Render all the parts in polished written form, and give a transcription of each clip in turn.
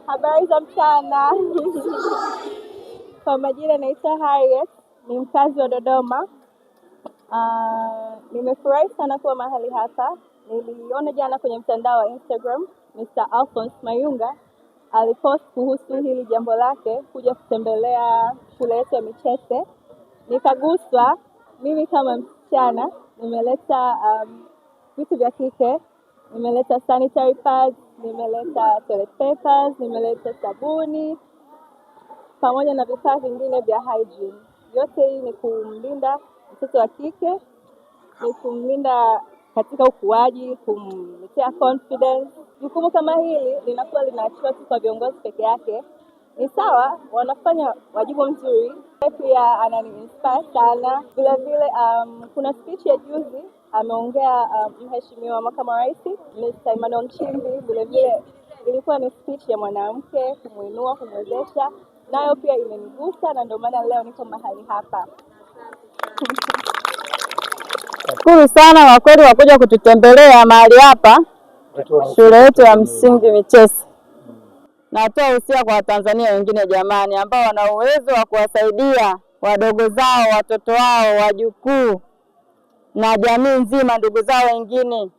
Habari za mchana. Kwa majina naitwa Harriet, ni mkazi wa Dodoma. Nimefurahi sana kuwa mahali hapa. Niliona jana kwenye mtandao wa Instagram, Mr. Alphonse Mayunga alipost kuhusu hili jambo lake kuja kutembelea shule yetu ya Michese. Nikaguswa. Mimi kama msichana nimeleta vitu vya kike, nimeleta sanitary pads, nimeleta toilet papers, nimeleta sabuni pamoja na vifaa vingine vya hygiene. Yote hii ni kumlinda mtoto wa kike, ni kumlinda katika ukuaji, kumletea confidence. Jukumu kama hili linakuwa linaachiwa tu kwa viongozi peke yake. Ni sawa, wanafanya wajibu mzuri. Pia anani-inspire sana. Vile vile kuna speech ya juzi ameongea Mheshimiwa Makamu wa Rais Mr. Emmanuel Nchimbi. Vile vile ilikuwa ni speech ya mwanamke, kumuinua, kumwezesha. Nayo pia imenigusa na ndio maana leo niko mahali hapa. Shukuru sana kwa kweli wakuja kututembelea mahali hapa shule yetu ya msingi Michese. Natoa usia kwa Watanzania wengine jamani, ambao wana uwezo wa kuwasaidia wadogo zao, watoto wao, wajukuu na jamii nzima, ndugu zao wengine,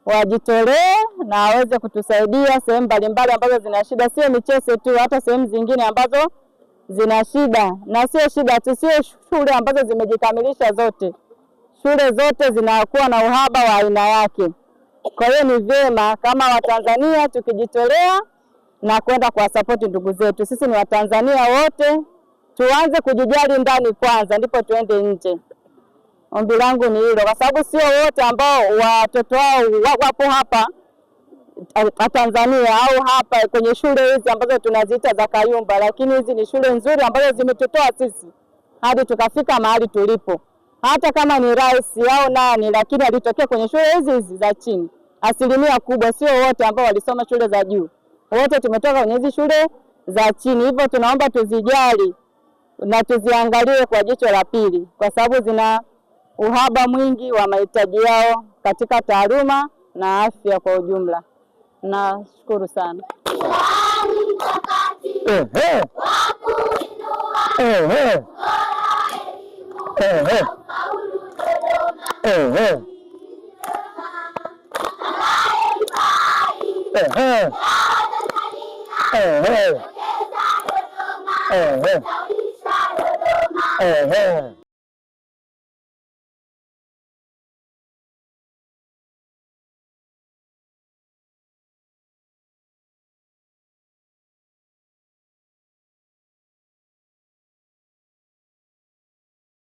wajitolee na waweze kutusaidia sehemu mbalimbali ambazo zina shida. Sio Michese tu, hata sehemu zingine ambazo zina shida. Na sio shida tu, sio shule ambazo zimejikamilisha zote. Shule zote zinakuwa na uhaba wa aina yake. Kwa hiyo ni vyema kama Watanzania tukijitolea na kwenda kuwasapoti ndugu zetu. Sisi ni Watanzania wote, tuanze kujijali ndani kwanza ndipo tuende nje. Ombi langu ni hilo, kwa sababu sio wote ambao watoto wao wapo hapa Tanzania au hapa kwenye shule hizi ambazo tunaziita za Kayumba, lakini hizi ni shule nzuri ambazo zimetutoa sisi hadi tukafika mahali tulipo. Hata kama ni rais au nani, lakini alitokea kwenye shule hizi za chini. Asilimia kubwa, sio wote ambao walisoma shule za juu. Wote tumetoka kwenye hizi shule za chini. Hivyo tunaomba tuzijali na tuziangalie kwa jicho la pili, kwa sababu zina uhaba mwingi wa mahitaji yao katika taaluma na afya kwa ujumla. Nashukuru sana.